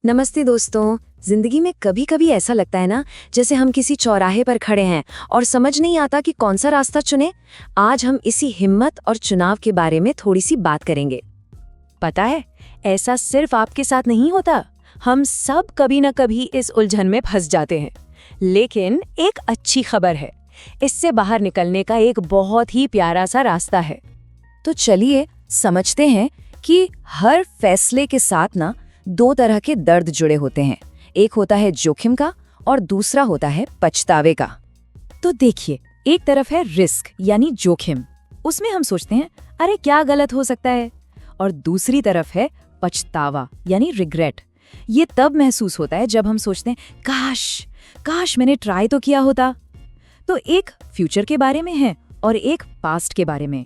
नमस्ते दोस्तों। जिंदगी में कभी कभी ऐसा लगता है ना, जैसे हम किसी चौराहे पर खड़े हैं और समझ नहीं आता कि कौन सा रास्ता चुने। आज हम इसी हिम्मत और चुनाव के बारे में थोड़ी सी बात करेंगे। पता है, ऐसा सिर्फ आपके साथ नहीं होता, हम सब कभी न कभी इस उलझन में फंस जाते हैं। लेकिन एक अच्छी खबर है, इससे बाहर निकलने का एक बहुत ही प्यारा सा रास्ता है। तो चलिए समझते हैं कि हर फैसले के साथ ना दो तरह के दर्द जुड़े होते हैं। एक होता है जोखिम का और दूसरा होता है पछतावे का। तो देखिए, एक तरफ है रिस्क यानी जोखिम, उसमें हम सोचते हैं अरे क्या गलत हो सकता है, और दूसरी तरफ है पछतावा यानी रिग्रेट। ये तब महसूस होता है जब हम सोचते हैं काश मैंने ट्राई तो किया होता। तो एक फ्यूचर के बारे में है और एक पास्ट के बारे में।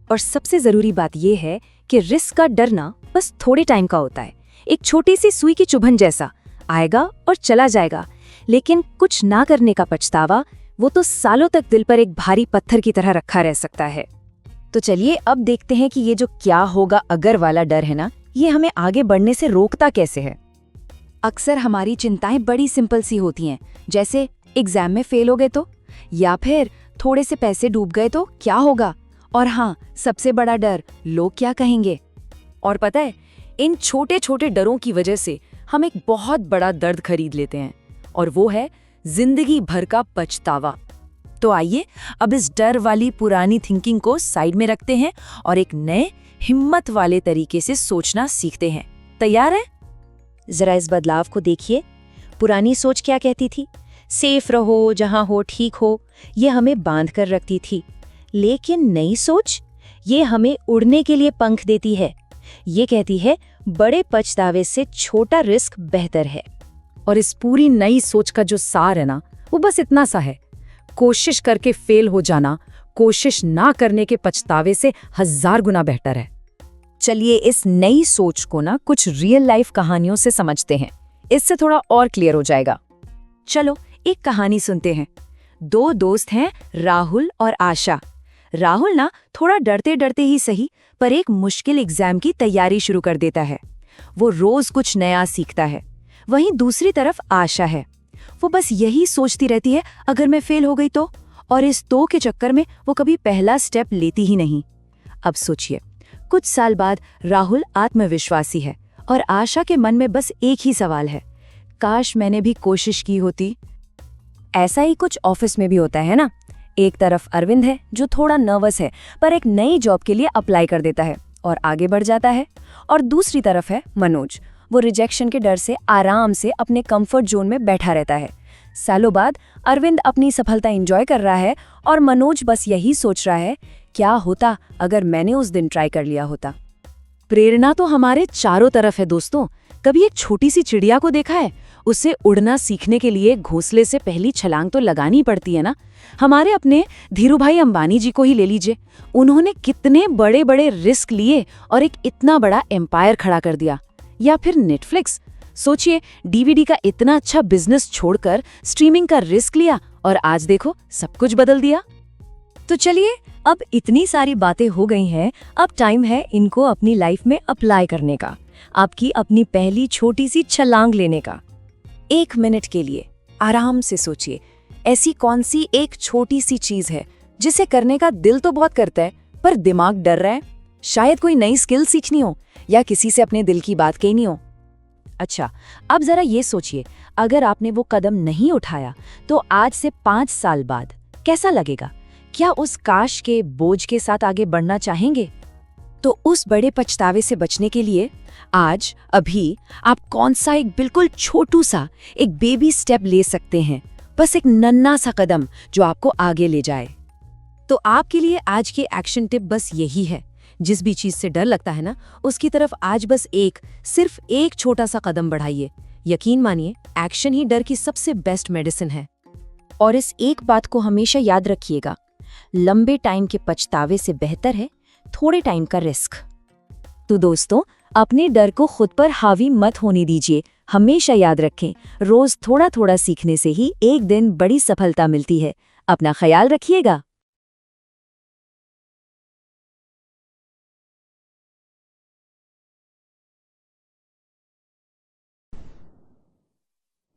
और सबसे जरूरी बात यह है कि रिस्क का डरना बस थोड़े टाइम का होता है, एक छोटी सी सुई की चुभन जैसा, आएगा और चला जाएगा। लेकिन कुछ ना करने का पछतावा, वो तो सालों तक दिल पर एक भारी पत्थर की तरह रखा रह सकता है। तो चलिए अब देखते हैं कि ये जो क्या होगा अगर वाला डर है ना, ये हमें आगे बढ़ने से रोकता कैसे है। अक्सर हमारी चिंताएं बड़ी सिंपल सी होती हैं, जैसे एग्जाम में फेल हो गए तो, या फिर थोड़े से पैसे डूब गए तो क्या होगा, और हाँ, सबसे बड़ा डर, लोग क्या कहेंगे। और पता है, इन छोटे छोटे डरों की वजह से हम एक बहुत बड़ा दर्द खरीद लेते हैं, और वो है जिंदगी भर का पछतावा। तो आइए अब इस डर वाली पुरानी थिंकिंग को साइड में रखते हैं और एक नए हिम्मत वाले तरीके से सोचना सीखते हैं। तैयार है? जरा इस बदलाव को देखिए। पुरानी सोच क्या कहती थी? सेफ रहो, जहां हो ठीक हो, ये हमें बांध कर रखती थी। लेकिन नई सोच, ये हमें उड़ने के लिए पंख देती है। ये कहती है बड़े पछतावे से छोटा रिस्क बेहतर है। और इस पूरी नई सोच का जो सार है ना, वो बस इतना सा है, कोशिश करके फेल हो जाना कोशिश ना करने के पछतावे से 1000 गुना बेहतर है। चलिए इस नई सोच को ना कुछ रियल लाइफ कहानियों से समझते हैं, इससे थोड़ा और क्लियर हो जाएगा। चलो एक कहानी सुनते हैं। दो दोस्त हैं, राहुल और आशा। राहुल ना थोड़ा डरते डरते ही सही, पर एक मुश्किल एग्जाम की तैयारी शुरू कर देता है। वो रोज कुछ नया सीखता है। वहीं दूसरी तरफ आशा है, वो बस यही सोचती रहती है अगर मैं फेल हो गई तो, और इस तो के चक्कर में वो कभी पहला स्टेप लेती ही नहीं। अब सोचिए, कुछ साल बाद राहुल आत्मविश्वासी है और आशा के मन में बस एक ही सवाल है, काश मैंने भी कोशिश की होती। ऐसा ही कुछ ऑफिस में भी होता है ना। एक तरफ अरविंद है जो थोड़ा नर्वस है, पर एक नई जॉब के लिए अप्लाई कर देता है और आगे बढ़ जाता है। और दूसरी तरफ है मनोज, वो रिजेक्शन के डर से आराम से अपने कंफर्ट जोन में बैठा रहता है। सालों बाद अरविंद अपनी सफलता एंजॉय कर रहा है और मनोज बस यही सोच रहा है, क्या होता अगर मैंने उस दिन ट्राई कर लिया होता। प्रेरणा तो हमारे चारों तरफ है दोस्तों। कभी एक छोटी सी चिड़िया को देखा है? उसे उड़ना सीखने के लिए घोंसले से पहली छलांग तो लगानी पड़ती है ना। हमारे अपने धीरूभाई अंबानी जी को ही ले लीजिए, उन्होंने कितने बड़े बड़े रिस्क लिए और एक इतना बड़ा एम्पायर खड़ा कर दिया। या फिर नेटफ्लिक्स, सोचिए, डीवीडी का इतना अच्छा बिजनेस छोड़कर स्ट्रीमिंग का रिस्क लिया और आज देखो सब कुछ बदल दिया। तो चलिए, अब इतनी सारी बातें हो गई हैं, अब टाइम है इनको अपनी लाइफ में अप्लाई करने का, आपकी अपनी पहली छोटी सी छलांग लेने का। 1 मिनट के लिए आराम से सोचिए, ऐसी कौन सी एक छोटी सी चीज है जिसे करने का दिल तो बहुत करता है पर दिमाग डर रहा है। शायद कोई नई स्किल सीखनी हो या किसी से अपने दिल की बात कहनी हो। अच्छा, अब जरा ये सोचिए, अगर आपने वो कदम नहीं उठाया तो आज से 5 साल बाद कैसा लगेगा? क्या उस काश के बोझ के साथ आगे बढ़ना चाहेंगे? तो उस बड़े पछतावे से बचने के लिए आज अभी आप कौन सा एक बिल्कुल छोटू सा एक बेबी स्टेप ले सकते हैं, बस एक नन्हा सा कदम जो आपको आगे ले जाए। तो आपके लिए आज की एक्शन टिप बस यही है, जिस भी चीज से डर लगता है ना, उसकी तरफ आज बस सिर्फ एक छोटा सा कदम बढ़ाइए। यकीन मानिए, एक्शन ही डर की सबसे बेस्ट मेडिसिन है। और इस एक बात को हमेशा याद रखिएगा, लंबे टाइम के पछतावे से बेहतर है थोड़े टाइम का रिस्क। तो दोस्तों, अपने डर को खुद पर हावी मत होने दीजिए। हमेशा याद रखें, रोज थोड़ा थोड़ा सीखने से ही एक दिन बड़ी सफलता मिलती है। अपना ख्याल रखिएगा।